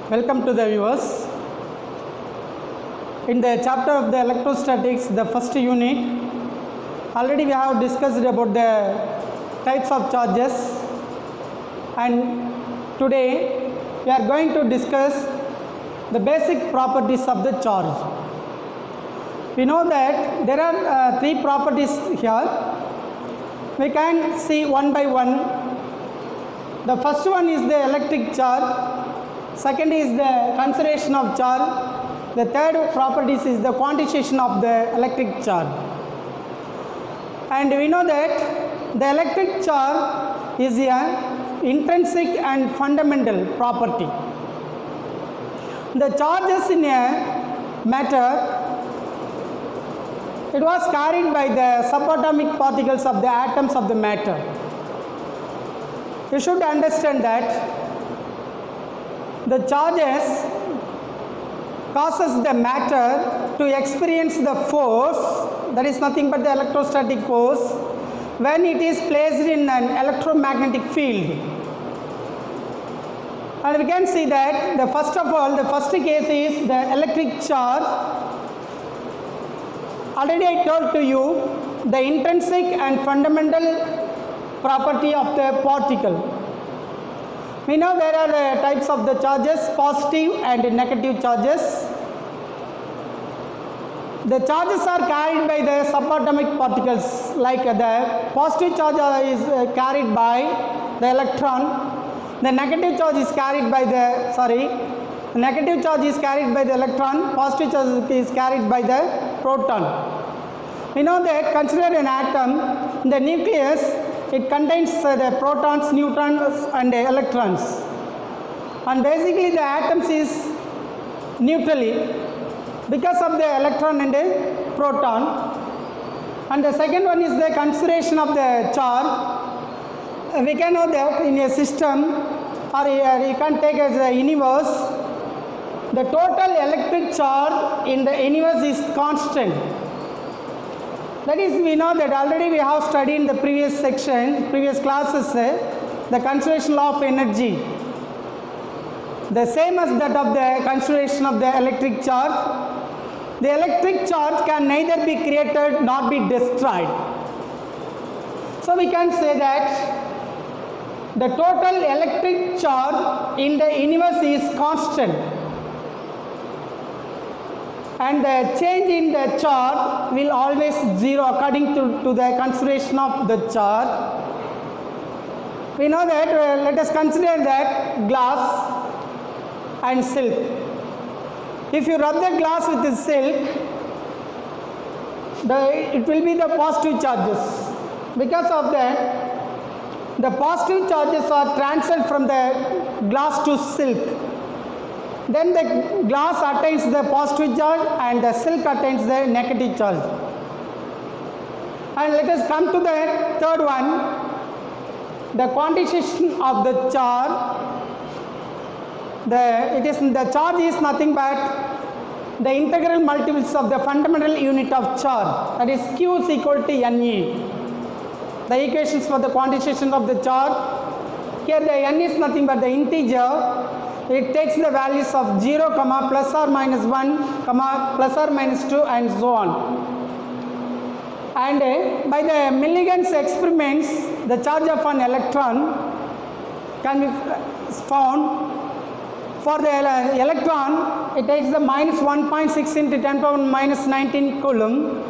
Welcome to the viewers. In the chapter of the electrostatics, the first unit, already we have discussed about the types of charges, and today we are going to discuss the basic properties of the charge. We know that there are three properties here. We can see one by one. The first one is the electric charge. Second is the conservation of charge. The third property is the quantization of the electric charge. And we know that the electric charge is an intrinsic and fundamental property. The charges in a matter, it was carried by the subatomic particles of the atoms of the matter. You should understand that the charges causes the matter to experience the force, that is nothing but the electrostatic force, when it is placed in an electromagnetic field. And we can see that the first case is the electric charge. Already I told to you the intrinsic and fundamental property of the particle. We know there are types of the charges, positive and negative charges. The charges are carried by the subatomic particles, like the positive charge is carried by the electron, the negative charge is carried by the negative charge is carried by the electron, positive charge is carried by the proton. We know that consider an atom, the nucleus, it contains the protons, neutrons and electrons, and basically the atoms is neutrally because of the electron and the proton. And the second one is the conservation of the charge. We can know that in a system, or you can take as a universe, the total electric charge in the universe is constant. That is, we know that already we have studied in the previous classes, the conservation law of energy. The same as that of the conservation of the electric charge. The electric charge can neither be created nor be destroyed. So we can say that the total electric charge in the universe is constant, and the change in the charge will always zero according to the conservation of the charge. We know that, let us consider that glass and silk. If you rub the glass with the silk, it will be the positive charges. Because of that, the positive charges are transferred from the glass to silk. Then the glass attains the positive charge and the silk attains the negative charge. And let us come to the third one, the quantization of the charge. The charge is nothing but the integral multiples of the fundamental unit of charge, that is Q is equal to NE. The equations for the quantization of the charge, here the N is nothing but the integer. It takes the values of 0, plus or minus 1, plus or minus 2 and so on. And by the Millikan's experiments, the charge of an electron can be found. For the electron, it takes the minus 1.6 into 10 power minus 19 coulomb.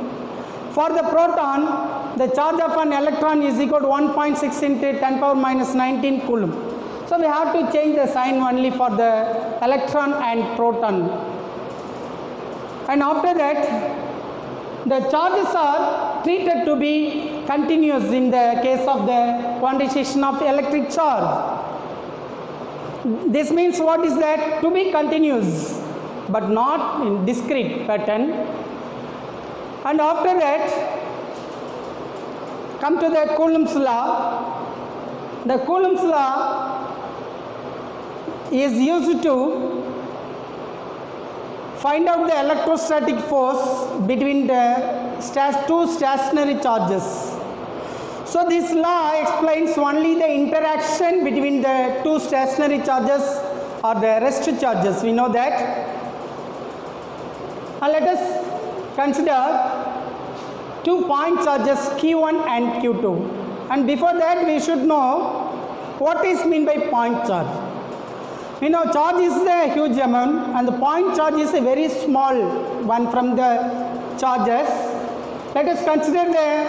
For the proton, the charge of an electron is equal to 1.6 into 10 power minus 19 coulomb. So we have to change the sign only for the electron and proton. And after that, the charges are treated to be continuous in the case of the quantization of electric charge. This means what is that? To be continuous, but not in discrete pattern. And after that, come to the Coulomb's law. The Coulomb's law is used to find out the electrostatic force between the two stationary charges. So this law explains only the interaction between the two stationary charges or the rest charges, we know that. And let us consider 2 point charges Q1 and Q2. And before that we should know what is meant by point charge. We know charge is a huge amount and the point charge is a very small one from the charges. Let us consider the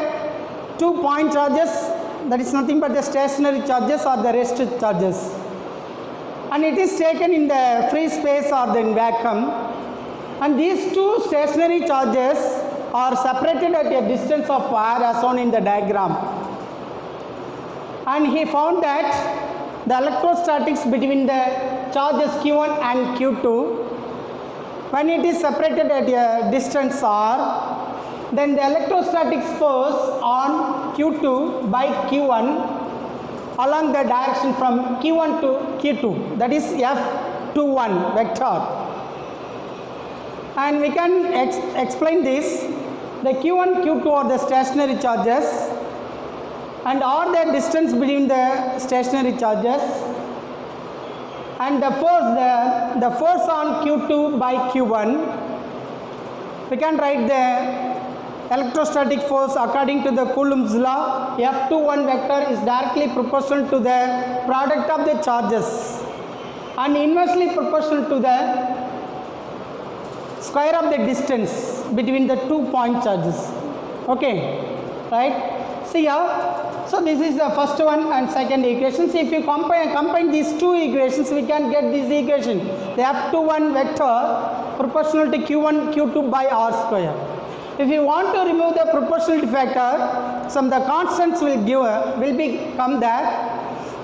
2 point charges, that is nothing but the stationary charges or the rest charges. And it is taken in the free space or the vacuum. And these two stationary charges are separated at a distance of r as shown in the diagram. And he found that the electrostatics between the charges Q1 and Q2, when it is separated at a distance r, then the electrostatic force on Q2 by Q1 along the direction from Q1 to Q2, that is F21 vector. And we can explain this. The Q1, Q2 are the stationary charges and are the distance between the stationary charges, and the force on Q2 by Q1, we can write the electrostatic force according to the Coulomb's law. F21 vector is directly proportional to the product of the charges and inversely proportional to the square of the distance between the 2 point charges. Okay, right? See here. So this is the first one and second equations. If you combine these two equations, we can get this equation. The F21 vector proportional to Q1, Q2 by R square. If you want to remove the proportionality factor, some the constants will become there.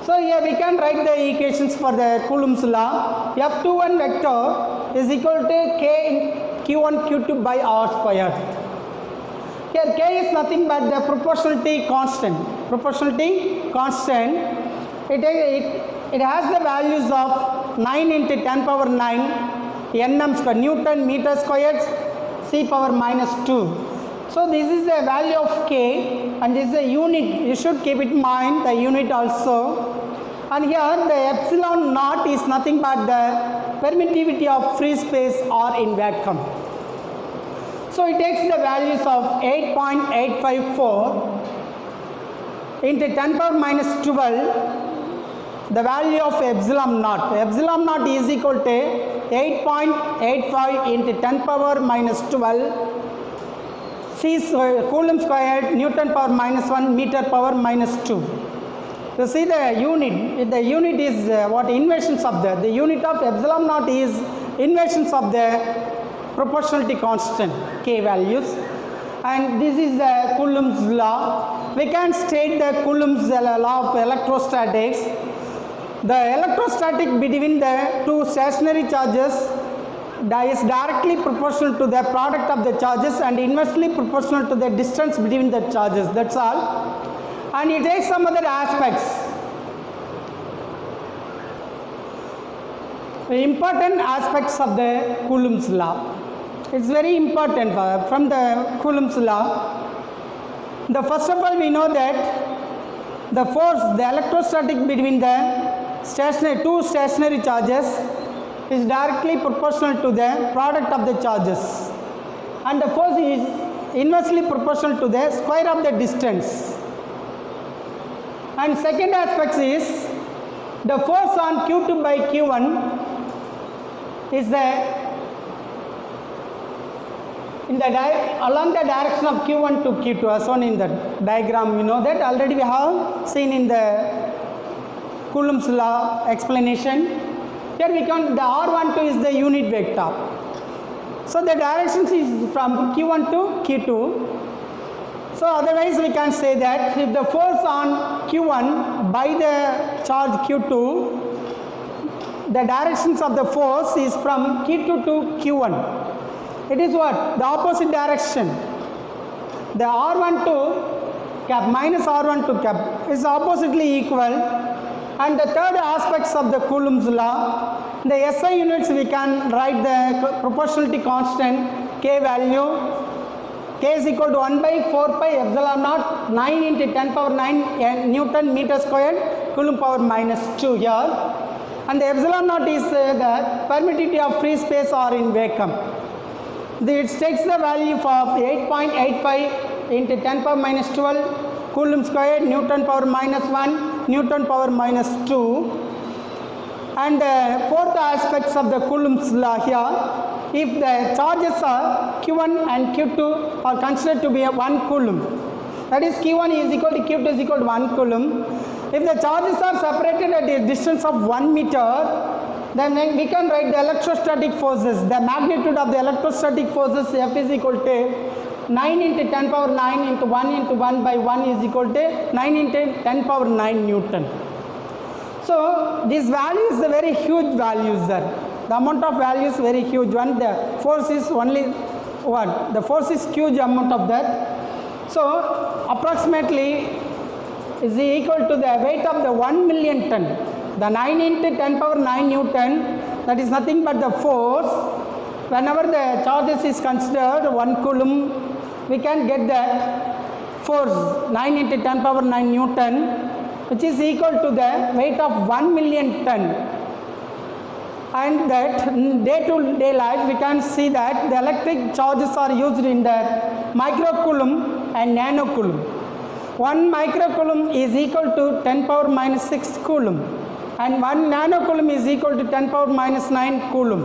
So here we can write the equations for the Coulomb's law. F21 vector is equal to K in Q1, Q2 by R square. Here K is nothing but the proportionality constant. Proportionality constant, it has the values of 9 into 10 power 9 nm square, Newton meter squared, C power minus 2. So this is the value of K and this is a unit. You should keep it in mind, the unit also. And here the epsilon naught is nothing but the permittivity of free space or in vacuum. So it takes the values of 8.854 into 10 power minus 12, the value of epsilon naught. Epsilon naught is equal to 8.85 into 10 power minus 12 C Coulomb squared, Newton power minus 1, meter power minus 2. You see the unit is what inversions of the unit of epsilon naught is inversions of the proportionality constant K values, and this is the Coulomb's law. We can state the Coulomb's law of electrostatics. The electrostatic between the two stationary charges is directly proportional to the product of the charges and inversely proportional to the distance between the charges. That's all. And it takes some other aspects. The important aspects of the Coulomb's law. It's very important from the Coulomb's law. The first of all, we know that the force, the electrostatic between the two stationary charges is directly proportional to the product of the charges, and the force is inversely proportional to the square of the distance. And second aspect is the force on Q2 by Q1 is along the direction of Q1 to Q2 as shown in the diagram. We know that already we have seen in the Coulomb's law explanation. Here we can, the R12 is the unit vector. So the direction is from Q1 to Q2. So otherwise we can say that if the force on Q1 by the charge Q2, the directions of the force is from Q2 to Q1. It is what? The opposite direction. The R12 cap minus R12 cap is oppositely equal. And the third aspects of the Coulomb's law, the SI units we can write the proportionality constant K value. K is equal to 1 by 4 pi epsilon naught 9 into 10 power 9 Newton meter squared Coulomb power minus 2 here. and the epsilon naught is the permittivity of free space or in vacuum. It takes the value of 8.85 into 10 power minus 12 coulomb square, Newton power minus 1, Newton power minus 2. And fourth aspects of the Coulomb's law here, if the charges are Q1 and Q2 are considered to be 1 coulomb, that is Q1 is equal to Q2 is equal to 1 coulomb. If the charges are separated at a distance of 1 meter, then we can write the electrostatic forces. The magnitude of the electrostatic forces F is equal to 9 into 10 power 9 into 1 by 1 is equal to 9 into 10 power 9 Newton. So this value is a very huge values there. The amount of value is very huge one. The force is only what? The force is huge amount of that. So approximately is equal to the weight of the 1 million ton. The 9 into 10 power 9 Newton, that is nothing but the force. Whenever the charges is considered 1 coulomb, we can get that force 9 into 10 power 9 Newton, which is equal to the weight of 1 million ton. And that in day-to-day life we can see that the electric charges are used in the microcoulomb and nanocoulomb. 1 microcoulomb is equal to 10 power minus 6 coulomb, and 1 nanocoulomb is equal to 10 power minus 9 coulomb.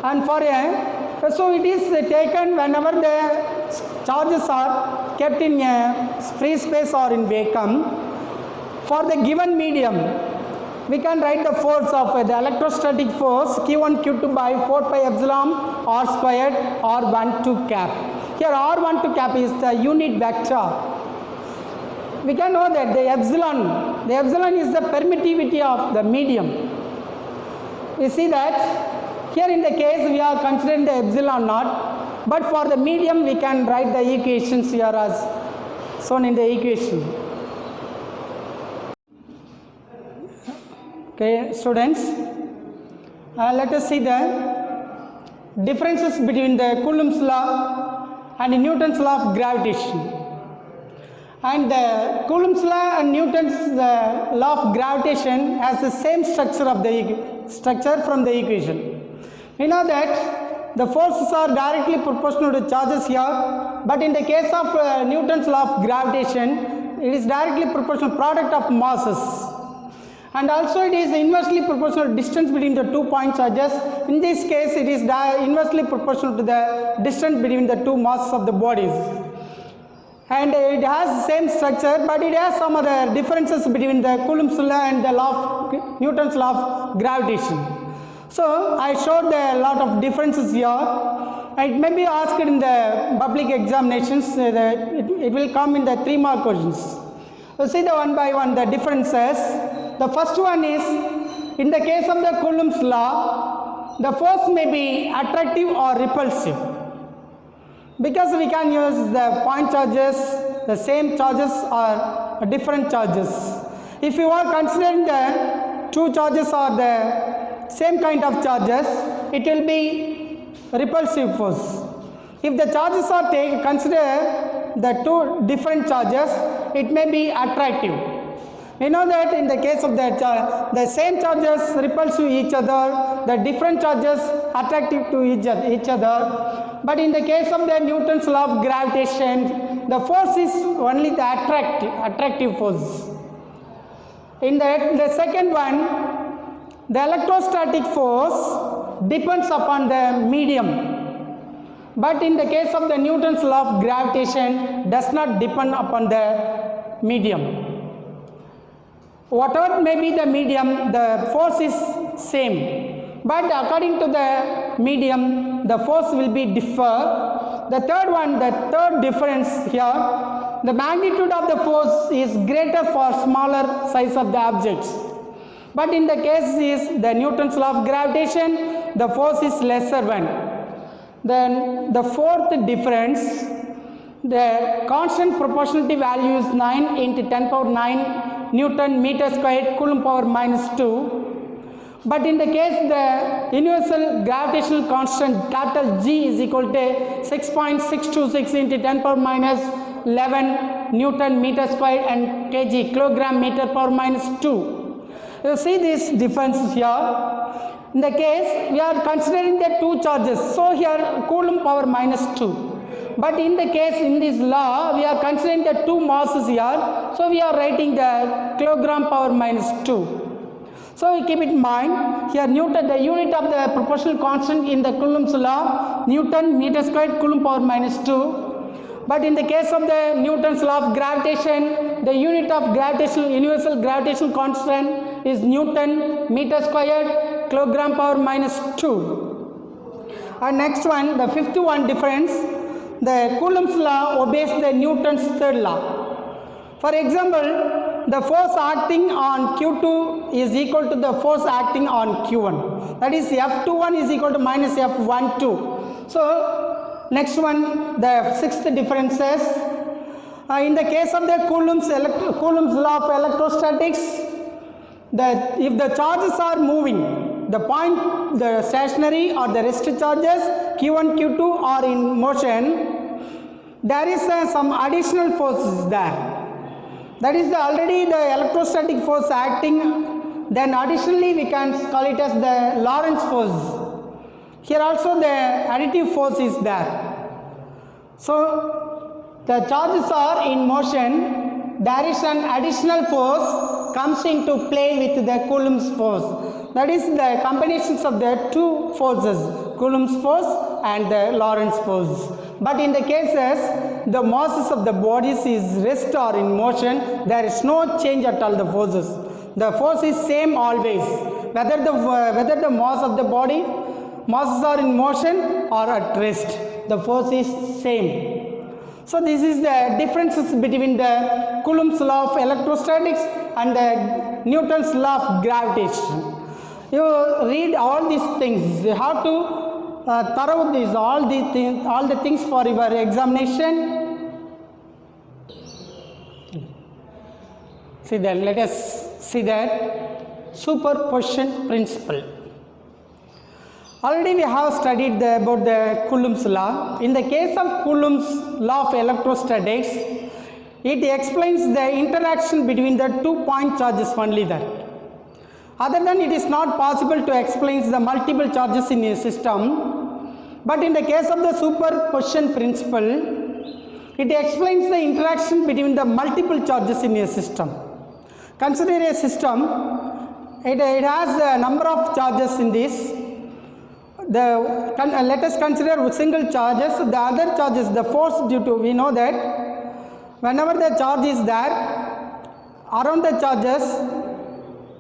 And for a, so it is taken whenever the charges are kept in a free space or in vacuum. For the given medium, we can write the force of the electrostatic force Q1 Q2 by 4 pi epsilon r squared r12 cap. Here r12 cap is the unit vector. We can know that the epsilon is the permittivity of the medium. We see that here in the case we are considering the epsilon naught, but for the medium we can write the equations here as shown in the equation. Okay, students, let us see the differences between the Coulomb's law and Newton's law of gravitation. And the Coulomb's law and Newton's law of gravitation has the same structure of the structure from the equation. We know that the forces are directly proportional to charges here, but in the case of Newton's law of gravitation, it is directly proportional product of masses. And also it is inversely proportional distance between the 2 point charges. In this case, it is inversely proportional to the distance between the 2 masses of the bodies. And it has the same structure, but it has some other differences between the Coulomb's law and the law of Newton's law of gravitation. So I showed a lot of differences here. It may be asked in the public examinations. It will come in the 3 mark questions. So see the one by one the differences. The first one is, in the case of the Coulomb's law, the force may be attractive or repulsive, because we can use the point charges, the same charges or different charges. If you are considering the 2 charges or the same kind of charges, it will be repulsive force. If the charges are considered the 2 different charges, it may be attractive. We know that in the case of the same charges repulsive to each other, the different charges attractive to each other. But in the case of the Newton's law of gravitation, the force is only the attractive force. In the second one, the electrostatic force depends upon the medium. But in the case of the Newton's law of gravitation, does not depend upon the medium. Whatever may be the medium, the force is same, but according to the medium, the force will be differ. The third difference here, the magnitude of the force is greater for smaller size of the objects. But in the case is the Newton's law of gravitation, the force is lesser one. Then the fourth difference, the constant proportionality value is 9 into 10 power 9 Newton meter squared Coulomb power minus 2. But in the case the universal gravitational constant capital G is equal to 6.626 into 10 power minus 11 Newton meter squared and kg kilogram meter power minus 2. You see this difference here. In the case, we are considering the two charges. So here Coulomb power minus 2. But in the case, in this law, we are considering the two masses here. So we are writing the kilogram power minus 2. So you keep it in mind, here Newton, the unit of the proportional constant in the Coulomb's law, Newton meter squared Coulomb power minus 2. But in the case of the Newton's law of gravitation, the unit of gravitational, universal gravitational constant is Newton meter squared kilogram power minus 2. And next one, the fifth one difference, the Coulomb's law obeys the Newton's third law. For example, the force acting on Q2 is equal to the force acting on Q1. That is F21 is equal to minus F12. So next one, the sixth differences. In the case of the Coulomb's law of electrostatics, if the charges are moving, the stationary or the rest charges Q1, Q2 are in motion, there is some additional forces there. That is already the electrostatic force acting, then additionally we can call it as the Lorentz force. Here also the additive force is there. So the charges are in motion, there is an additional force comes into play with the Coulomb's force. That is the combinations of the two forces, Coulomb's force and the Lorentz force. But in the cases, the masses of the bodies is rest or in motion, there is no change at all the forces. The force is same always. Whether the mass of the body, masses are in motion or at rest, the force is same. So this is the differences between the Coulomb's law of electrostatics and the Newton's law of gravitation. You read all these things. You have to thorough this all the things for your examination. See that. Let us see that superposition principle. Already we have studied about the Coulomb's law. In the case of Coulomb's law of electrostatics, it explains the interaction between the 2 point charges only there. Other than it is not possible to explain the multiple charges in a system, but in the case of the superposition principle, it explains the interaction between the multiple charges in a system. Consider a system, it has a number of charges in this. Let us consider single charges, the other charges, the force due to, we know that whenever the charge is there, around the charges,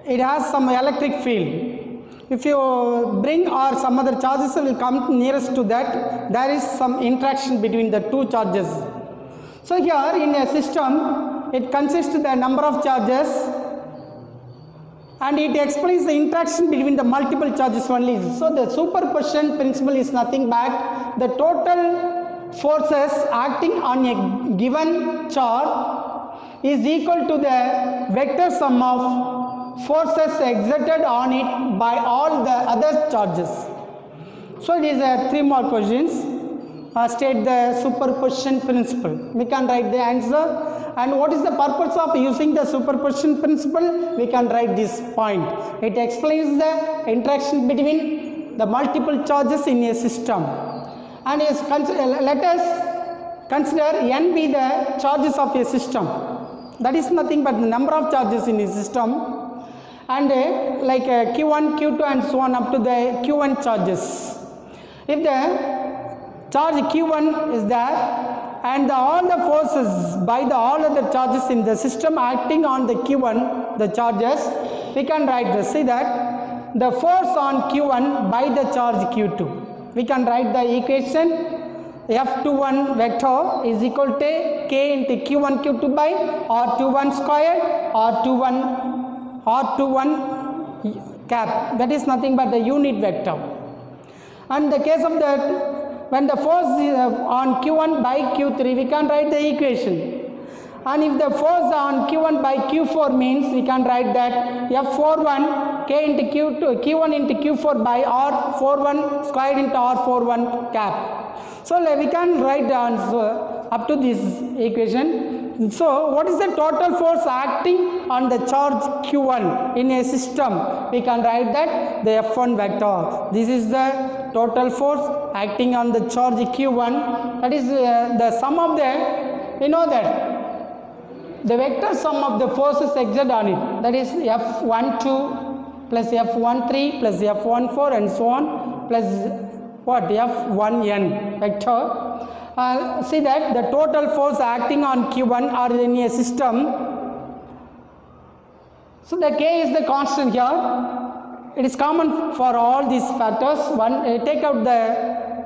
it has some electric field. If you bring or some other charges will come nearest to that, there is some interaction between the two charges. So here in a system, it consists of the number of charges and it explains the interaction between the multiple charges only. So the superposition principle is nothing but the total forces acting on a given charge is equal to the vector sum of forces exerted on it by all the other charges. So it is 3 more questions. State the superposition principle. We can write the answer. And what is the purpose of using the superposition principle? We can write this point. It explains the interaction between the multiple charges in a system. And let us consider n be the charges of a system. That is nothing but the number of charges in a system. And like Q1, Q2 and so on up to the Q1 charges. If the charge Q1 is there and all the forces by all other charges in the system acting on the Q1, the charges, we can write this. See that the force on Q1 by the charge Q2. We can write the equation F21 vector is equal to K into Q1 Q2 by R21 squared R21 cap, that is nothing but the unit vector. And the case of that, when the force is on Q1 by Q3, we can write the equation. And if the force on Q1 by Q4 means, we can write that F41 K into Q1 into Q4 by R41 squared into R41 cap. So we can write the answer up to this equation. So what is the total force acting on the charge q1 in a system? We can write that the F1 vector. This is the total force acting on the charge q1. That is the sum of the, you know that the vector sum of the forces exerted on it. That is F12 plus F13 plus F14 and so on plus what F1n vector. See that the total force acting on q1 or in a system. So the k is the constant here. It is common for all these factors.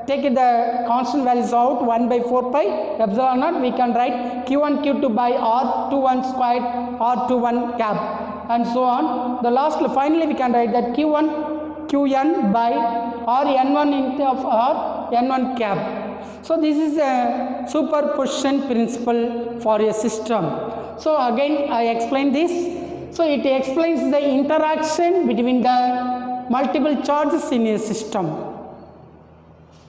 Take the constant values out, 1 by 4 pi epsilon naught. We can write q1 q2 by r21 squared r21 cap and so on. The last finally we can write that q1 qn by rn1 into of r n1 cap. So this is a superposition principle for a system. So again I explain this. So it explains the interaction between the multiple charges in a system.